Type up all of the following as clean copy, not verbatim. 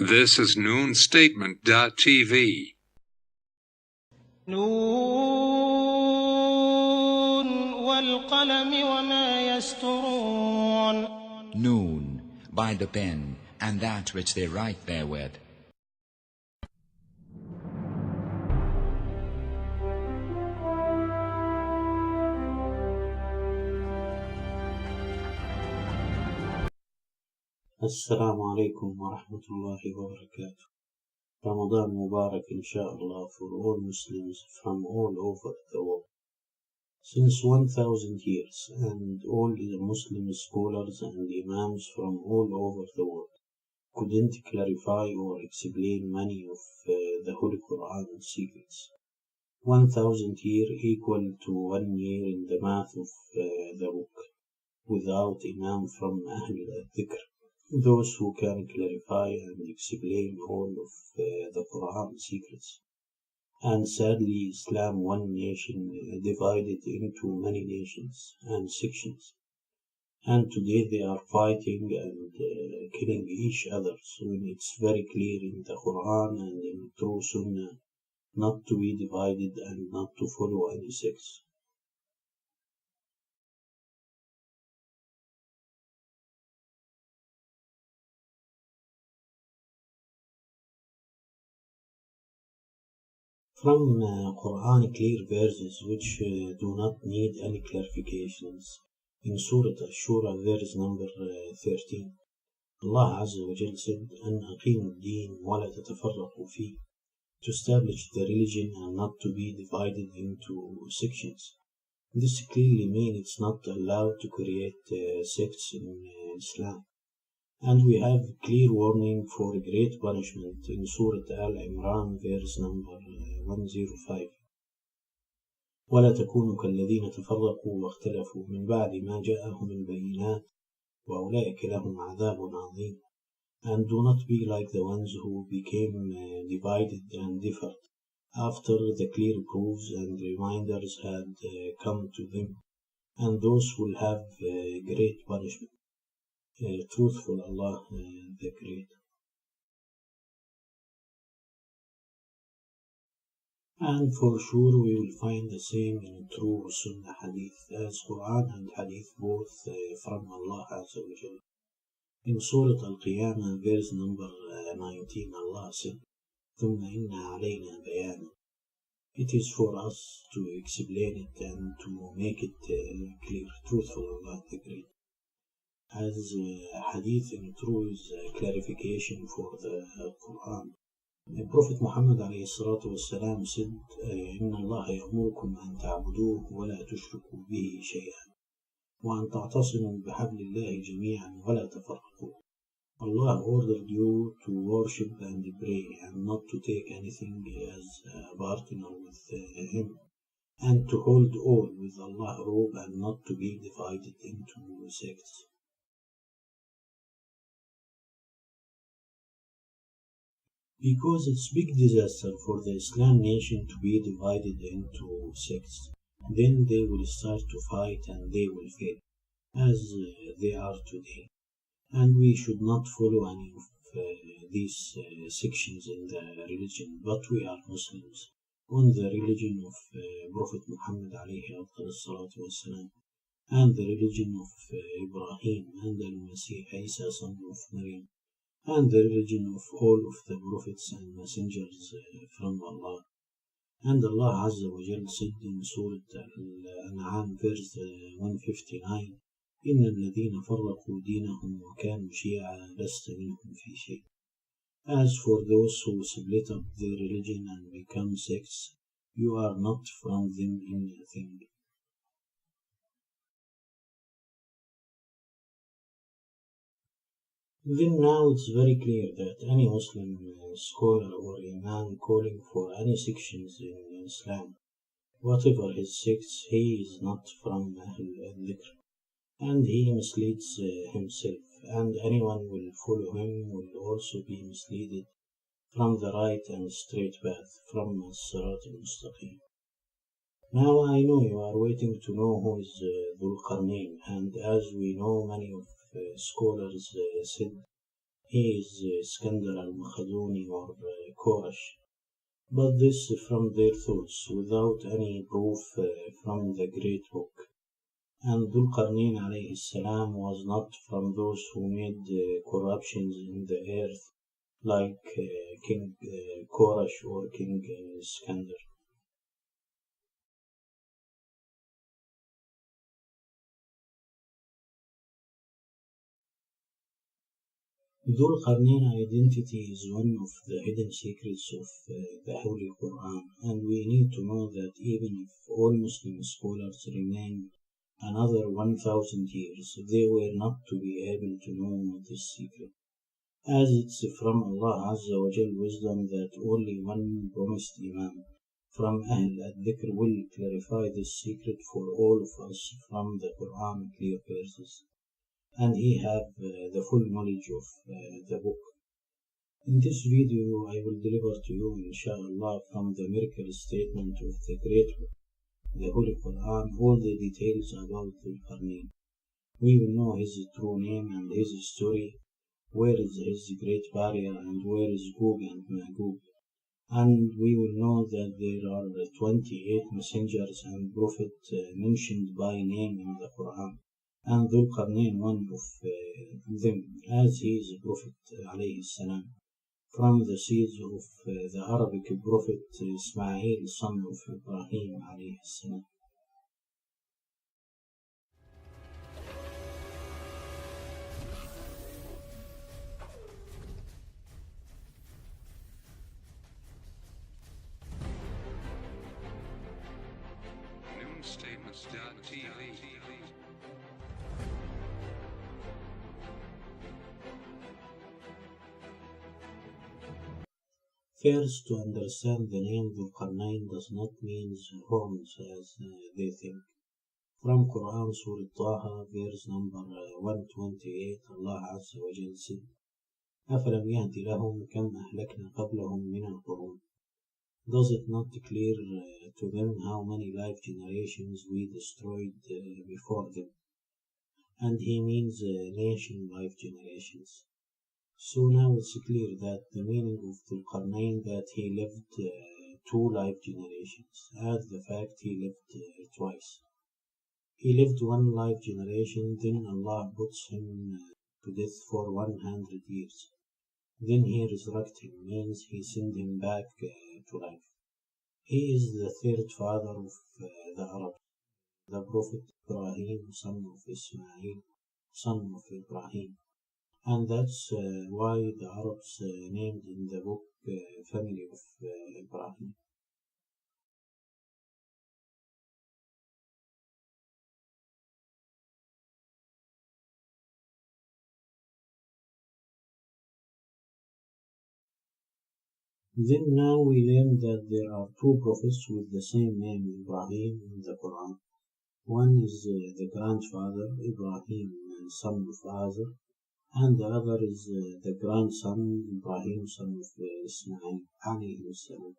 This is noonstatement.tv. نون والقلم وما يسطرون. Noon, by the pen, and that which they write therewith. Assalamu alaikum wa rahmatullahi wa barakatuh. Ramadan Mubarak inshaAllah for all Muslims from all over the world. Since 1000 years, and all the Muslim scholars and imams from all over the world couldn't clarify or explain many of the Holy Quran secrets. 1000 years equal to 1 year in the math of the book, without imam from Ahl al-Dhikr, those who can clarify and explain all of the Quran secrets. And sadly, Islam, one nation, divided into many nations and sections. And today they are fighting and killing each other, when it's very clear in the Quran and in true Sunnah not to be divided and not to follow any sects. From Quran clear verses which do not need any clarifications. In Surah Ash-Shura verse number 13, Allah Azza wa Jal said, أَنْ أَقِيمُوا الدِّينَ وَلَا تَتَفَرَّقُوا فِيهِ, to establish the religion and not to be divided into sections. This clearly means it's not allowed to create sects in Islam. And we have clear warning for great punishment in Surah Al-Imran verse number 105. وَلَا تَكُونُوا كَالَّذِينَ تَفَرَّقُوا وَاخْتَلَفُوا مِنْ بَعْدِ مَا جَاءَهُمُ الْبَيِّنَاتُ وَأُولَئِكَ لَهُمْ عَذَابٌ عَظِيمٌ. And do not be like the ones who became divided and differed after the clear proofs and reminders had come to them, and those will have great punishment. Truthful Allah the Great. And for sure we will find the same in true Sunnah Hadith, as Quran and Hadith both from Allah Azza wa Jal. In Surah Al-Qiyamah verse number 19, Allah said, ثُمَّ إِنَّ عَلَيْنَا بَيَانًا. It is for us to explain it and to make it clear. Truthful Allah the Great. As Hadith in true is clarification for the Quran. The Prophet Muhammad ﷺ said, إِنَّ اللَّهَ يَأْمُرُكُمْ أَن تَعْبُدُوهُ وَلَا تُشْرِكُوا بِهِ شَيْئًا وَأَن تَعْتَصِمُوا بِحَبْلِ اللَّهِ جَمِيعًا وَلَا تَفَرَّقُوا. Allah ordered you to worship and pray and not to take anything as a partner with Him, and to hold all with Allah's robe and not to be divided into sects. Because it's big disaster for the Islam nation to be divided into sects. Then they will start to fight and they will fail, as they are today. And we should not follow any of these sections in the religion, but we are Muslims, on the religion of Prophet Muhammad alayhi salatu wassalam, and the religion of Ibrahim and Al-Masih Isa son of Maryam, and the religion of all of the prophets and messengers from Allah. And Allah Azza wa Jal said in Surah Al-An'am verse 159, إِنَّ الَّذِينَ فَرَّقُوا دِينَهُمْ وَكَانُوا شِيَعًا لَسْتَ مِنْهُمْ فِي شَيْءٍ. As for those who split up their religion and become sects, you are not from them in anything. Then now it's very clear that any Muslim scholar or imam calling for any sections in Islam, whatever his sects, he is not from Ahl al-Dhikr, and he misleads himself, and anyone will follow him will also be misled from the right and straight path, from As-Sirat al-Mustaqim. Now I know you are waiting to know who is Dhul Qarnain, and as we know, many of scholars said he is Iskandar al-Makhaduni or Quraysh. But this from their thoughts, without any proof from the great book. And Dhul Qarnain alayhi salam was not from those who made corruptions in the earth like King Quraysh or King Iskandar. Dhul Qarnain identity is one of the hidden secrets of the Holy Quran, and we need to know that even if all Muslim scholars remain another 1,000 years, they were not to be able to know this secret, as it's from Allah Azza wa Jal wisdom that only one promised Imam from Ahl al-Dhikr will clarify this secret for all of us from the Quran clear verses, and he have the full knowledge of the book. In this video I will deliver to you inshallah from the miracle statement of the great book, the Holy Quran, all the details about Dhul Qarnain. We will know his true name and his story, where is his great barrier and where is Gog and Magog. And we will know that there are 28 messengers and prophets mentioned by name in the Quran, and Dhul Qarnain one of them, as he is a prophet alayhi salam, from the seeds of the Arabic prophet Ismail, son of Ibrahim alayhi salam. Statements.tv. First, to understand the name Dhul Qarnain does not mean horns as they think. From Quran Surah Taha, verse number 128, Allah Azza wa Jal said, أَفَلَمْ يَهْدِ لَهُمْ كَمْ أَهْلَكْنَا قَبْلَهُمْ مِنَ الْقُرُونِ. Does it not clear to them how many life generations we destroyed before them? And he means nation life generations. So now it's clear that the meaning of Dhul Qarnain that he lived 2 life generations, as the fact he lived twice. He lived 1 life generation, then Allah puts him to death for 100 years. Then he resurrected him, means he sent him back to life. He is the 3rd father of the Arabs, the Prophet Ibrahim, son of Ismail, son of Ibrahim. And that's why the Arabs named in the book family of Ibrahim. Then now we learn that there are 2 prophets with the same name Ibrahim in the Quran. One is the grandfather Ibrahim, son of Azar, and the other is the grandson Ibrahim, son of Ismail alayhi salam.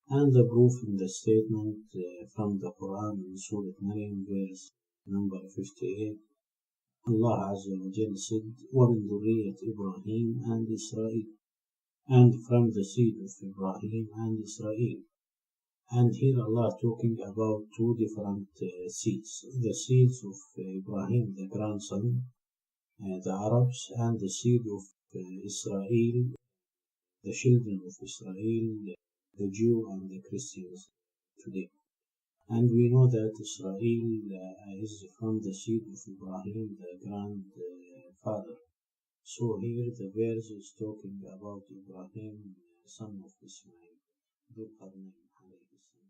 And the proof in the statement from the Quran in Surah Maryam, verse number 58, Allah Azza wa Jal said, وَمِن ذُرِّيَّةِ إِبْرَاهِيمَ and Israel, and from the seed of Ibrahim and Israel. And here Allah talking about 2 different seeds, the seeds of Ibrahim, the grandson, the Arabs, and the seed of Israel, the children of Israel, the Jew and the Christians today. And we know that Israel is from the seed of Ibrahim, the grandfather. So here the verse is talking about Ibrahim, son of Ismail, Dhul Qarnain alayhi salam.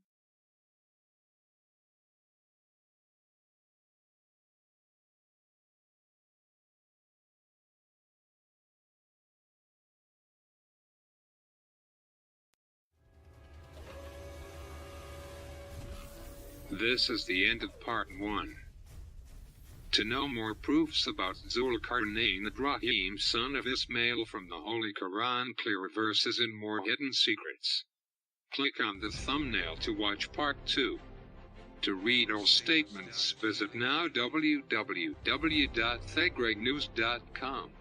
This is the end of part 1. To know more proofs about Dhul Qarnain, Al-Raqeem, son of Ismail from the Holy Quran, clear verses and more hidden secrets, click on the thumbnail to watch part 2. To read all statements, visit now www.thegregnews.com.